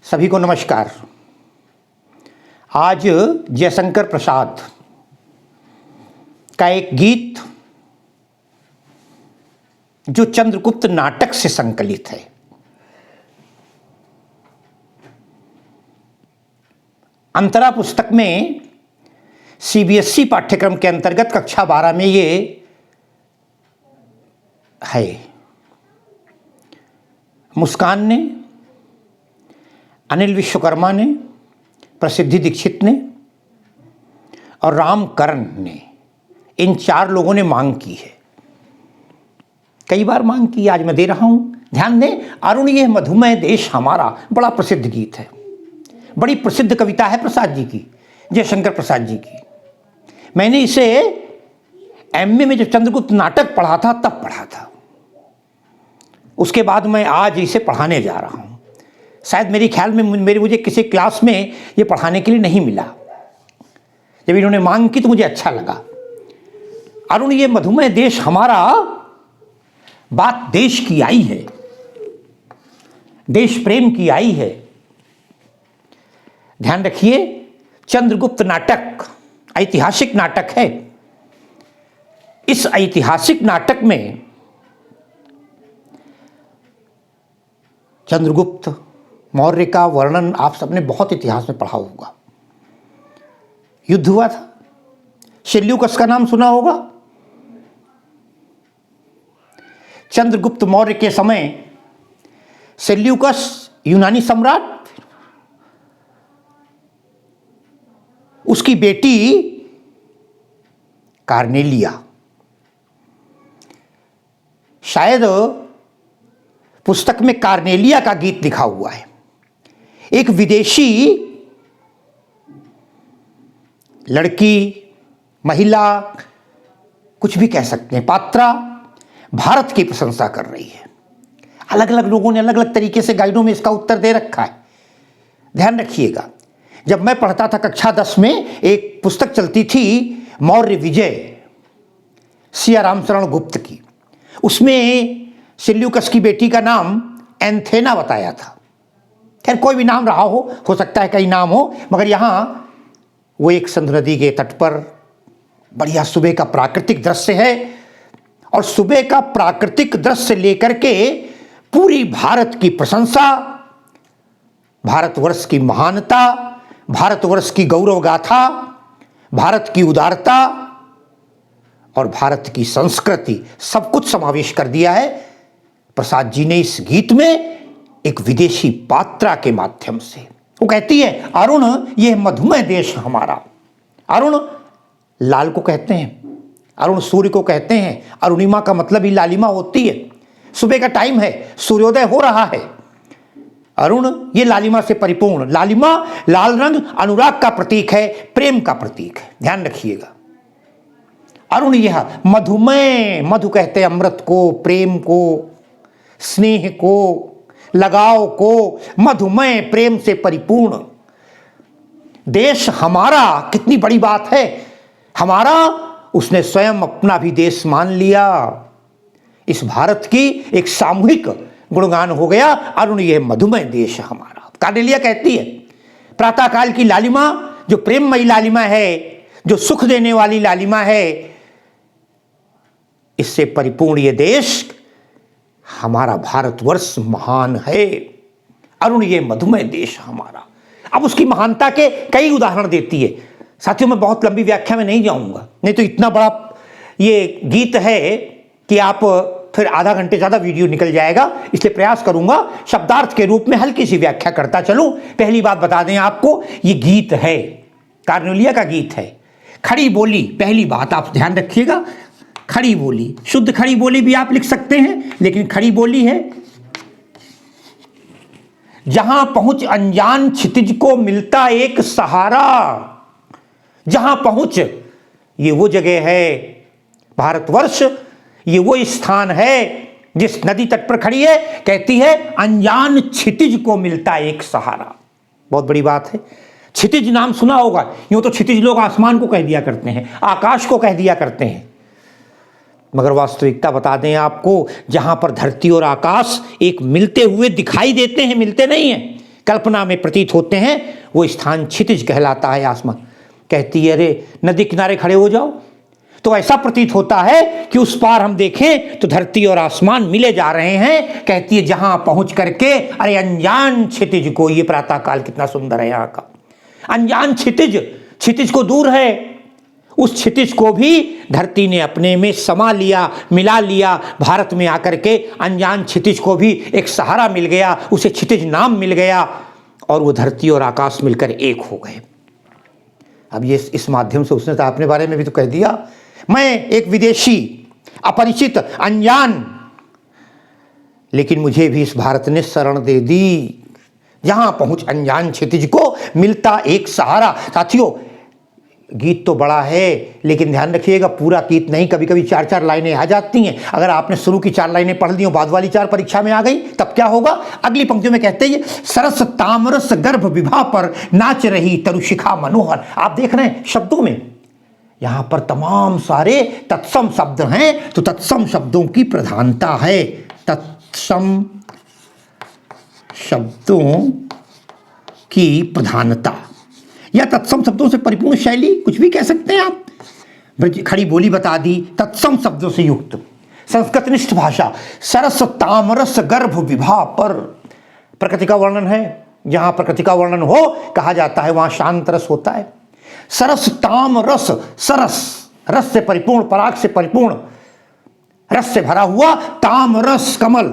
सभी को नमस्कार। आज जयशंकर प्रसाद का एक गीत जो चंद्रगुप्त नाटक से संकलित है, अंतरा पुस्तक में सीबीएसई पाठ्यक्रम के अंतर्गत कक्षा 12 में ये है। मुस्कान ने, अनिल विश्वकर्मा ने, प्रसिद्धि दीक्षित ने और रामकरण ने, इन 4 लोगों ने मांग की है। कई बार मांग की, आज मैं दे रहा हूं। ध्यान दें, अरुण ये मधुमेह देश हमारा बड़ा प्रसिद्ध गीत है, बड़ी प्रसिद्ध कविता है प्रसाद जी की, जयशंकर प्रसाद जी की। मैंने इसे एमए में जब चंद्रगुप्त नाटक पढ़ा था तब पढ़ा था। उसके बाद मैं आज इसे पढ़ाने जा रहा हूं। शायद मेरे ख्याल में मुझे किसी क्लास में ये पढ़ाने के लिए नहीं मिला। जब इन्होंने मांग की तो मुझे अच्छा लगा। अरुण ये मधुमेह देश हमारा, बात देश की आई है, देश प्रेम की आई है। ध्यान रखिए, चंद्रगुप्त नाटक ऐतिहासिक नाटक है। इस ऐतिहासिक नाटक में चंद्रगुप्त मौर्य का वर्णन आप सबने बहुत इतिहास में पढ़ा होगा। युद्ध हुआ था, सेल्यूकस का नाम सुना होगा। चंद्रगुप्त मौर्य के समय सेल्यूकस यूनानी सम्राट, उसकी बेटी कार्नेलिया, शायद पुस्तक में कार्नेलिया का गीत लिखा हुआ है। एक विदेशी लड़की, महिला, कुछ भी कह सकते हैं, पात्रा भारत की प्रशंसा कर रही है। अलग अलग लोगों ने अलग अलग तरीके से गाइडों में इसका उत्तर दे रखा है। ध्यान रखिएगा, जब मैं पढ़ता था कक्षा 10 में, एक पुस्तक चलती थी मौर्य विजय, सिया रामचरण गुप्त की। उसमें सेल्यूकस की बेटी का नाम एंथेना बताया था। खैर कोई भी नाम रहा हो सकता है कई नाम हो, मगर यहां वो एक सिंधु नदी के तट पर बढ़िया सुबह का प्राकृतिक दृश्य है, और सुबह का प्राकृतिक दृश्य लेकर के पूरी भारत की प्रशंसा, भारतवर्ष की महानता, भारतवर्ष की गौरव गाथा, भारत की उदारता और भारत की संस्कृति, सब कुछ समावेश कर दिया है प्रसाद जी ने इस गीत में, एक विदेशी पात्रा के माध्यम से। वो कहती है, अरुण ये मधुमेह देश हमारा। अरुण लाल को कहते हैं, अरुण सूर्य को कहते हैं। अरुणिमा का मतलब ही लालिमा होती है। सुबह का टाइम है, सूर्योदय हो रहा है। अरुण ये लालिमा से परिपूर्ण, लालिमा लाल रंग अनुराग का प्रतीक है, प्रेम का प्रतीक है। ध्यान रखिएगा, अरुण यह मधुमेह, मधु कहते हैं अमृत को, प्रेम को, स्नेह को, लगाव को, मधुमेह प्रेम से परिपूर्ण देश हमारा। कितनी बड़ी बात है, हमारा। उसने स्वयं अपना भी देश मान लिया। इस भारत की एक सामूहिक गुणगान हो गया, अरुण ये मधुमेह देश हमारा। कार्नेलिया कहती है, प्रातःकाल की लालिमा जो प्रेममयी लालिमा है, जो सुख देने वाली लालिमा है, इससे परिपूर्ण ये देश हमारा भारतवर्ष महान है। अरुण ये मधुमेह देश हमारा। अब उसकी महानता के कई उदाहरण देती है। साथियों, मैं बहुत लंबी व्याख्या में नहीं जाऊंगा, नहीं तो इतना बड़ा ये गीत है कि आप फिर आधा घंटे ज़्यादा वीडियो निकल जाएगा। इसलिए प्रयास करूंगा शब्दार्थ के रूप में हल्की सी व्याख्या करता चलूं। पहली बात बता दें आपको, ये गीत है, कार्नेलिया का गीत है। खड़ी बोली, पहली बात आप ध्यान रखिएगा, खड़ी बोली, शुद्ध खड़ी बोली भी आप लिख सकते हैं, लेकिन खड़ी बोली है। जहां पहुंच अनजान क्षितिज को मिलता एक सहारा। जहां पहुंच, ये वो जगह है, भारतवर्ष ये वो स्थान है जिस नदी तट पर खड़ी है, कहती है अनजान क्षितिज को मिलता एक सहारा। बहुत बड़ी बात है। क्षितिज नाम सुना होगा, यूं तो क्षितिज लोग आसमान को कह दिया करते हैं, आकाश को कह दिया करते हैं, मगर वास्तविकता बता दें आपको, जहां पर धरती और आकाश एक मिलते हुए दिखाई देते हैं, मिलते नहीं हैं, कल्पना में प्रतीत होते हैं, वो स्थान क्षितिज कहलाता है। आसमान कहती है अरे नदी किनारे खड़े हो जाओ, तो ऐसा प्रतीत होता है कि उस पार हम देखें तो धरती और आसमान मिले जा रहे हैं। कहती है जहां पहुंच करके अरे अनजान क्षितिज को, ये प्रातः काल कितना सुंदर है यहाँ का, अनजान क्षितिज, क्षितिज को दूर है, उस क्षितिज को भी धरती ने अपने में समा लिया, मिला लिया। भारत में आकर के अनजान क्षितिज को भी एक सहारा मिल गया, उसे क्षितिज नाम मिल गया और वो धरती और आकाश मिलकर एक हो गए। अब ये इस माध्यम से उसने तो अपने बारे में भी तो कह दिया, मैं एक विदेशी, अपरिचित, अनजान, लेकिन मुझे भी इस भारत ने शरण दे दी। जहां पहुंच अनजान क्षितिज को मिलता एक सहारा। साथियों गीत तो बड़ा है, लेकिन ध्यान रखिएगा पूरा गीत नहीं, कभी कभी 4-4 लाइनें आ जाती हैं। अगर आपने शुरू की 4 लाइनें पढ़ ली और बाद वाली 4 परीक्षा में आ गई तब क्या होगा। अगली पंक्तियों में कहते हैं सरस तामरस गर्भ विभा पर नाच रही तरुशिखा मनोहर। आप देख रहे हैं शब्दों में यहां पर तमाम सारे तत्सम शब्द हैं, तो तत्सम शब्दों की प्रधानता है। तत्सम शब्दों की प्रधानता या तत्सम शब्दों से परिपूर्ण शैली, कुछ भी कह सकते हैं आप। खड़ी बोली बता दी, तत्सम शब्दों से युक्त संस्कृतनिष्ठ भाषा। सरस तामरस गर्भ विभा पर प्रकृति का वर्णन है। जहां प्रकृति का वर्णन हो कहा जाता है वहां शांत रस होता है। सरस ताम रस, सरस रस से परिपूर्ण, पराग से परिपूर्ण, रस से भरा हुआ, ताम रस कमल,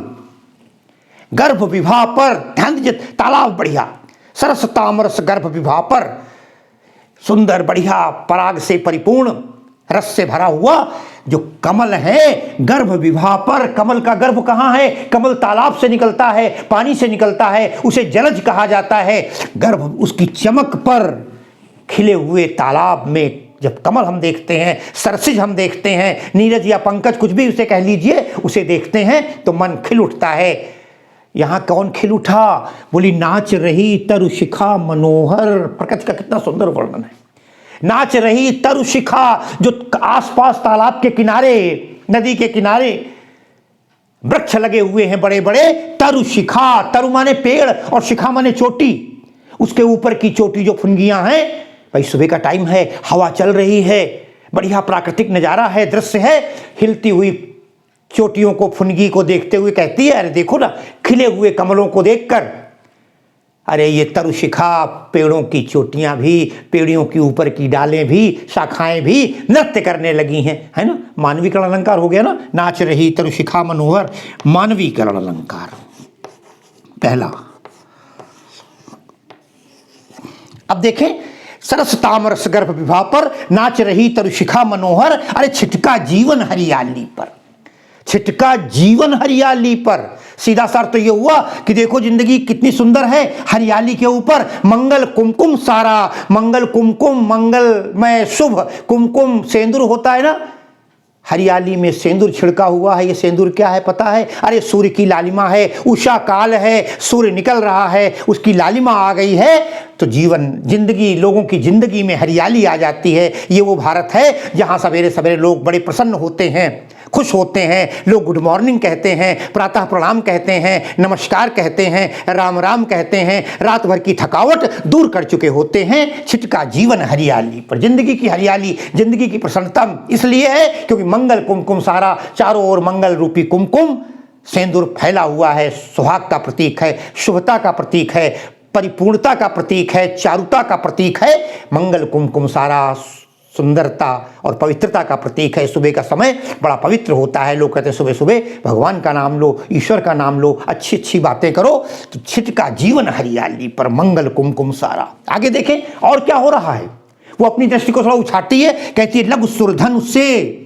गर्भ विभा पर, ध्यान दीजिए तालाब बढ़िया, सरस ताम रस गर्भ विभा पर, सुंदर बढ़िया पराग से परिपूर्ण, रस से भरा हुआ जो कमल है, गर्भ विभा पर। कमल का गर्भ कहाँ है? कमल तालाब से निकलता है, पानी से निकलता है, उसे जलज कहा जाता है। गर्भ उसकी चमक पर, खिले हुए तालाब में जब कमल हम देखते हैं, सरसिज हम देखते हैं, नीरज या पंकज कुछ भी उसे कह लीजिए, उसे देखते हैं तो मन खिल उठता है। यहां कौन खिल उठा? बोली नाच रही तरुशिखा मनोहर। प्रकृति का कितना सुंदर वर्णन है। नाच रही तरुशिखा, जो आसपास तालाब के किनारे, नदी के किनारे वृक्ष लगे हुए हैं बड़े बड़े। तरुशिखा, तरु माने पेड़ और शिखा माने चोटी, उसके ऊपर की चोटी जो फुनगियां हैं। भाई सुबह का टाइम है, हवा चल रही है, बढ़िया प्राकृतिक नजारा है, दृश्य है। हिलती हुई चोटियों को, फुनगी को देखते हुए कहती है अरे देखो ना, खिले हुए कमलों को देखकर, अरे ये तरुशिखा, पेड़ों की चोटियां भी, पेड़ों के ऊपर की डालें भी, शाखाएं भी नृत्य करने लगी हैं, है ना। मानवीकरण अलंकार हो गया ना, नाच रही तरुशिखा मनोहर, मानवीकरण अलंकार पहला। अब देखें, सरस तामरस गर्भ विभा पर नाच रही तरुशिखा मनोहर। अरे छिटका जीवन हरियाली पर, छिटका जीवन हरियाली पर। सीधा सार तो ये हुआ कि देखो जिंदगी कितनी सुंदर है, हरियाली के ऊपर मंगल कुमकुम सारा। मंगल कुमकुम, मंगलमय शुभ, कुमकुम सेंदूर होता है ना, हरियाली में सेंदूर छिड़का हुआ है। ये सेंदूर क्या है पता है? अरे सूर्य की लालिमा है, उषा काल है, सूर्य निकल रहा है, उसकी लालिमा आ गई है तो जीवन, जिंदगी, लोगों की जिंदगी में हरियाली आ जाती है। ये वो भारत है जहां सवेरे सवेरे लोग बड़े प्रसन्न होते हैं, खुश होते हैं। लोग गुड मॉर्निंग कहते हैं, प्रातः प्रणाम कहते हैं, नमस्कार कहते हैं, राम राम कहते हैं, रात भर की थकावट दूर कर चुके होते हैं। छिटका जीवन हरियाली पर, जिंदगी की हरियाली, जिंदगी की प्रसन्नता इसलिए है क्योंकि मंगल कुमकुम सारा, चारों ओर मंगल रूपी कुमकुम सेंदूर फैला हुआ है। सुहाग का प्रतीक है, शुभता का प्रतीक है, परिपूर्णता का प्रतीक है, चारुता का प्रतीक है। मंगल कुमकुम सारा सुंदरता और पवित्रता का प्रतीक है। सुबह का समय बड़ा पवित्र होता है। लोग कहते हैं सुबह सुबह भगवान का नाम लो, ईश्वर का नाम लो, अच्छी अच्छी बातें करो। तो छिटका जीवन हरियाली पर, मंगल कुमकुम सारा। आगे देखें और क्या हो रहा है। वो अपनी दृष्टि को थोड़ा उछाटती है, कहती है लघु सुर धनु से।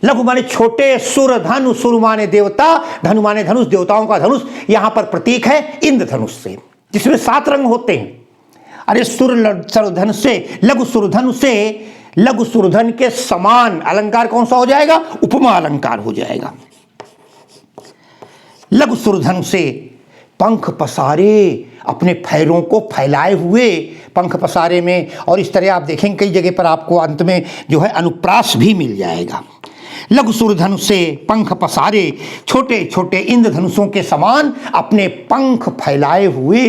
लघु माने छोटे, सुर धनु, सुर माने देवता, धनु माने धनुष, देवताओं का धनुष। यहां पर प्रतीक है इंद्रधनुष से, जिसमें 7 रंग होते हैं। अरे सुरधन से, लघु सुरधन से, लघु सुरधन के समान अलंकार कौन सा हो जाएगा? उपमा अलंकार हो जाएगा। लघु सुरधन से, पंख पसारे, अपने पैरों को फैलाए हुए, पंख पसारे में। और इस तरह आप देखेंगे कई जगह पर आपको अंत में जो है अनुप्रास भी मिल जाएगा। लघु सूर्यधनुष से पंख पसारे, छोटे छोटे इंद्रधनुषों के समान अपने पंख फैलाए हुए।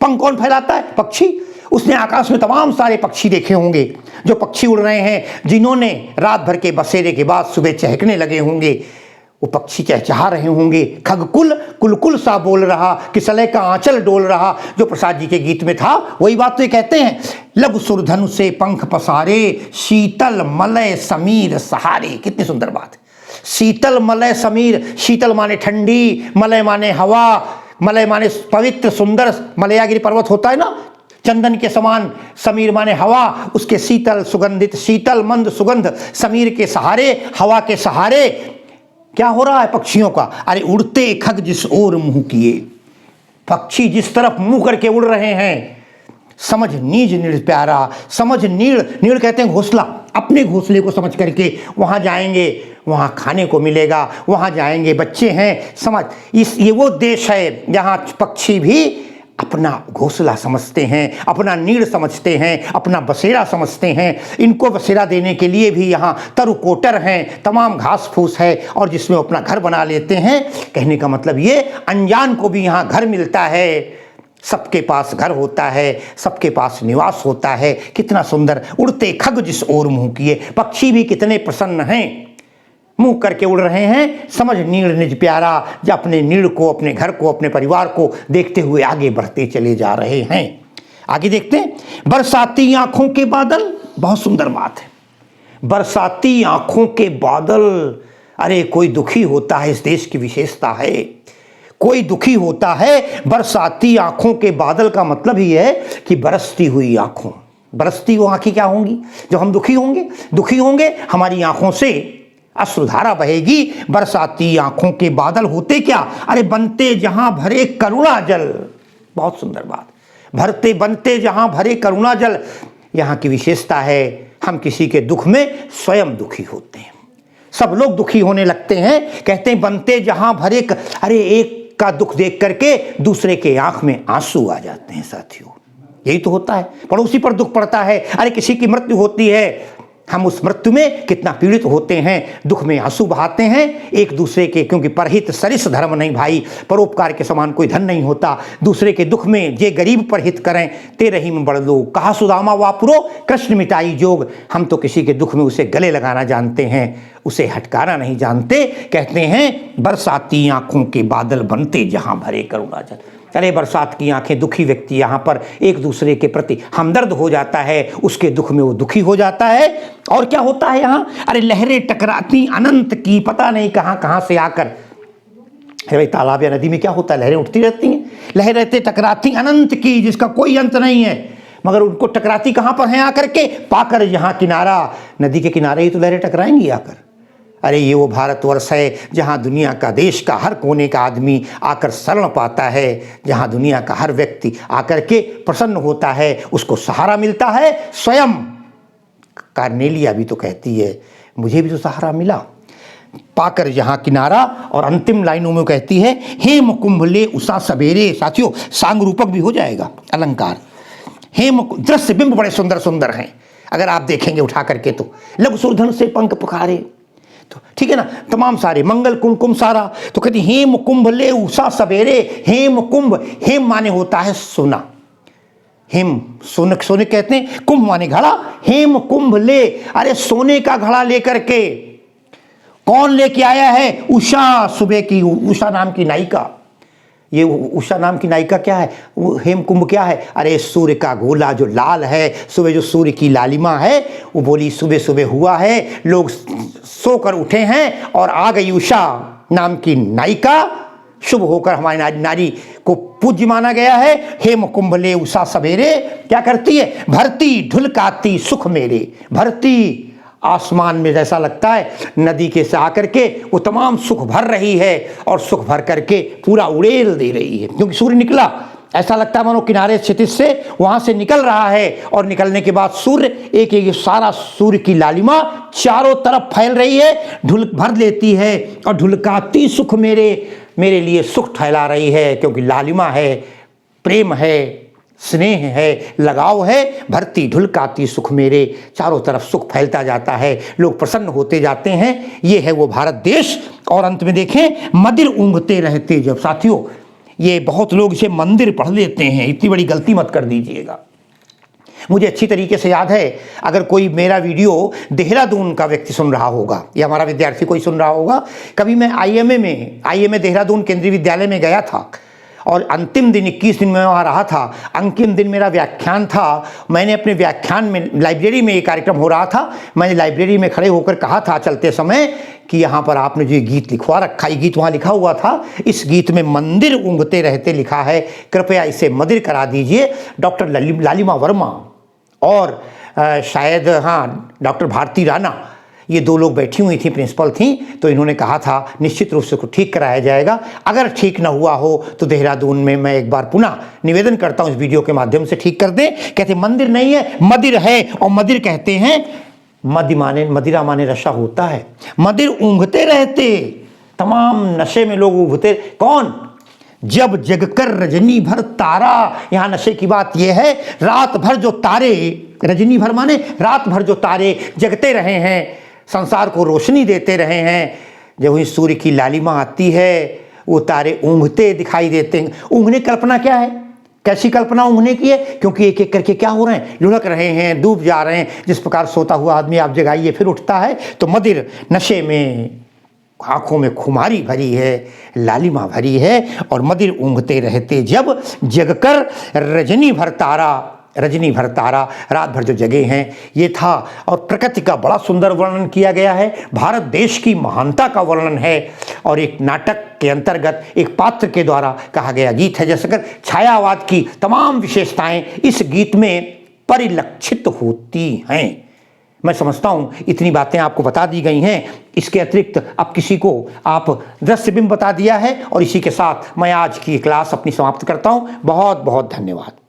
पंख कौन फैलाता है? पक्षी। उसने आकाश में तमाम सारे पक्षी देखे होंगे, जो पक्षी उड़ रहे हैं, जिन्होंने रात भर के बसेरे के बाद सुबह चहकने लगे होंगे। वो पक्षी चहचहा रहे होंगे, खगकुल कुलकुल सा बोल रहा, किसलय का आंचल डोल रहा, जो प्रसाद जी के गीत में था। वही बात तो ये कहते हैं, लघु सूर्यधनुष से पंख पसारे, शीतल मलय समीर सहारे। कितनी सुंदर बात। शीतल मलय समीर, शीतल माने ठंडी, मलय माने हवा, मलय माने पवित्र सुंदर, मलयागिरी पर्वत होता है ना चंदन के समान, समीर माने हवा, उसके शीतल सुगंधित, शीतल मंद सुगंध, समीर के सहारे, हवा के सहारे। क्या हो रहा है पक्षियों का? अरे उड़ते खग जिस ओर मुंह किए, पक्षी जिस तरफ मुंह करके उड़ रहे हैं। समझ नीज नीड़ प्यारा, समझ नीड़, नीड़ कहते हैं घोंसला, अपने घोंसले को समझ करके वहां जाएंगे, वहां खाने को मिलेगा, वहां जाएंगे, बच्चे हैं। समझ, ये वो देश है जहां पक्षी भी अपना घोंसला समझते हैं, अपना नीड़ समझते हैं, अपना बसेरा समझते हैं। इनको बसेरा देने के लिए भी यहाँ तरुकोटर हैं, तमाम घास फूस है, और जिसमें अपना घर बना लेते हैं। कहने का मतलब ये, अनजान को भी यहाँ घर मिलता है, सबके पास घर होता है, सबके पास निवास होता है। कितना सुंदर। उड़ते खग जिस ओर मुंह किए, पक्षी भी कितने प्रसन्न हैं, मुंह करके उड़ रहे हैं। समझ नीड़ निज प्यारा, जो अपने नीड़ को, अपने घर को, अपने परिवार को देखते हुए आगे बढ़ते चले जा रहे हैं। आगे देखते हैं, बरसाती आंखों के बादल। बहुत सुंदर बात है, बरसाती आंखों के बादल। अरे कोई दुखी होता है, इस देश की विशेषता है, कोई दुखी होता है। बरसाती आंखों के बादल का मतलब ही है कि बरसती हुई आंखों। बरसती वो आंखें क्या होंगी? जब हम दुखी होंगे, दुखी होंगे, हमारी आंखों से अश्रुधारा बहेगी। बरसाती आंखों के बादल होते क्या? अरे बनते जहां भरे करुणा जल। बहुत सुंदर बात। भरते बनते जहां भरे करुणा जल। यहाँ की विशेषता है, हम किसी के दुख में स्वयं दुखी होते हैं। सब लोग दुखी होने लगते हैं, कहते हैं बनते जहां भरे अरे एक का दुख देख करके दूसरे के आंख में आंसू आ जाते हैं साथियों। यही तो होता है। पड़ोसी पर दुख पड़ता है, अरे किसी की मृत्यु होती है, हम उस मृत्यु में कितना पीड़ित होते हैं, दुख में आंसू बहाते हैं एक दूसरे के, क्योंकि परहित सरिस धर्म नहीं भाई, परोपकार के समान कोई धन नहीं होता। दूसरे के दुख में जे गरीब पर हित करें, ते रहीम बढ़ लो, कहा सुदामा वापुरो कृष्ण मिटाई जोग। हम तो किसी के दुख में उसे गले लगाना जानते हैं, उसे हटकाना नहीं जानते। कहते हैं बरसाती आंखों के बादल बनते जहां भरे करुणा जल। अरे बरसात की आंखें, दुखी व्यक्ति यहाँ पर एक दूसरे के प्रति हमदर्द हो जाता है, उसके दुख में वो दुखी हो जाता है। और क्या होता है यहाँ? अरे लहरें टकराती अनंत की, पता नहीं कहाँ कहाँ से आकर। अरे भाई तालाब या नदी में क्या होता है? लहरें उठती रहती हैं, लहरें टकराती अनंत की, जिसका कोई अंत नहीं है, मगर उनको टकराती कहाँ पर हैं? आकर के पाकर यहाँ किनारा, नदी के किनारे ही तो लहरें टकराएंगी आकर। अरे ये वो भारतवर्ष है जहाँ दुनिया का, देश का हर कोने का आदमी आकर शरण पाता है, जहाँ दुनिया का हर व्यक्ति आकर के प्रसन्न होता है, उसको सहारा मिलता है। स्वयं कार्नेलिया भी तो कहती है, मुझे भी तो सहारा मिला पाकर यहाँ किनारा। और अंतिम लाइनों में कहती है, हेम कुंभ ले उषा सवेरे। साथियों सांग रूपक भी हो जाएगा अलंकार। हेम दृश्य बिंब बड़े सुंदर सुंदर हैं, अगर आप देखेंगे उठा करके तो। लघु सूर्यधनुष से पंख पुकारे, तो ठीक है ना, तमाम सारे मंगल कुंभ सारा। तो कहती हेम कुंभ ले उषा सवेरे। हेम कुंभ, हेम माने होता है सोना, हेम सोने, सोने कहते हैं, कुंभ माने घड़ा। हेम कुंभ ले, अरे सोने का घड़ा लेकर के कौन लेके आया है? उषा, सुबह की उषा नाम की नायिका। ये उषा नाम की नायिका क्या है? वो हेम कुंभ क्या है? अरे सूर्य का गोला जो लाल है, सुबह जो सूर्य की लालिमा है, वो बोली सुबह सुबह हुआ है, लोग सोकर उठे हैं और आ गई उषा नाम की नायिका। शुभ होकर हमारी नारी को पूज्य माना गया है। हेम कुंभ ले उषा सवेरे, क्या करती है? भरती ढुलकाती सुख मेरे। भरती, आसमान में जैसा लगता है नदी के से आकर के वो तमाम सुख भर रही है, और सुख भर करके पूरा उड़ेल दे रही है, क्योंकि सूर्य निकला, ऐसा लगता है मानो किनारे क्षितिज से वहां से निकल रहा है। और निकलने के बाद सूर्य एक एक सारा सूर्य की लालिमा चारों तरफ फैल रही है, ढुल भर लेती है, और ढुलकाती सुख मेरे, मेरे लिए सुख ठहरा रही है, क्योंकि लालिमा है, प्रेम है, स्नेह है, लगाव है, भरती ढुलकाती सुख मेरे, चारों तरफ सुख फैलता जाता है, लोग प्रसन्न होते जाते हैं। ये है वो भारत देश। और अंत में देखें, मदिर ऊँघते रहते जब। साथियों, ये बहुत लोग इसे मंदिर पढ़ लेते हैं, इतनी बड़ी गलती मत कर दीजिएगा। मुझे अच्छी तरीके से याद है, अगर कोई मेरा वीडियो देहरादून का व्यक्ति सुन रहा होगा या हमारा विद्यार्थी कोई सुन रहा होगा, कभी मैं आईएमए देहरादून केंद्रीय विद्यालय में गया था और अंतिम दिन 21 दिन में वहाँ रहा था। अंतिम दिन मेरा व्याख्यान था। मैंने अपने व्याख्यान में, लाइब्रेरी में ये कार्यक्रम हो रहा था, मैंने लाइब्रेरी में खड़े होकर कहा था चलते समय कि यहाँ पर आपने जो गीत लिखवा रखा, ये गीत वहाँ लिखा हुआ था, इस गीत में मंदिर ऊँघते रहते लिखा है, कृपया इसे मदिर करा दीजिए। डॉक्टर लालिमा वर्मा और शायद डॉक्टर भारती राणा, ये दो लोग बैठी हुई थी, प्रिंसिपल थी, तो इन्होंने कहा था निश्चित रूप से ठीक कराया जाएगा। अगर ठीक ना हुआ हो तो देहरादून में मैं एक बार पुनः निवेदन करता हूँ इस वीडियो के माध्यम से ठीक कर दें। कहते मंदिर नहीं है, मदिर है। और मदिर कहते हैं, मदिरा माने नशा होता है। मदिर ऊँघते रहते, तमाम नशे में लोग ऊँघते। कौन? जब जगकर रजनी भर तारा। यहाँ नशे की बात यह है, रात भर जो तारे, रजनी भर माने रात भर जो तारे जगते रहे हैं, संसार को रोशनी देते रहे हैं, जब वही सूर्य की लालिमा आती है, वो तारे ऊँघते दिखाई देते हैं। ऊँघने की कल्पना क्या है? कैसी कल्पना ऊँघने की है? क्योंकि एक एक करके क्या हो रहे हैं, लुढ़क रहे हैं, डूब जा रहे हैं। जिस प्रकार सोता हुआ आदमी आप जगाइए फिर उठता है, तो मदिर नशे में आंखों में खुमारी भरी है, लालिमा भरी है। और मदिर ऊँघते रहते जब जगकर रजनी भर तारा, रात भर जो जगे हैं, ये था। और प्रकृति का बड़ा सुंदर वर्णन किया गया है, भारत देश की महानता का वर्णन है, और एक नाटक के अंतर्गत एक पात्र के द्वारा कहा गया गीत है। जैसे कर छायावाद की तमाम विशेषताएं इस गीत में परिलक्षित होती हैं। मैं समझता हूं इतनी बातें आपको बता दी गई हैं। इसके अतिरिक्त अब किसी को आप दृश्य बिंब बता दिया है, और इसी के साथ मैं आज की क्लास अपनी समाप्त करता हूं। बहुत बहुत धन्यवाद।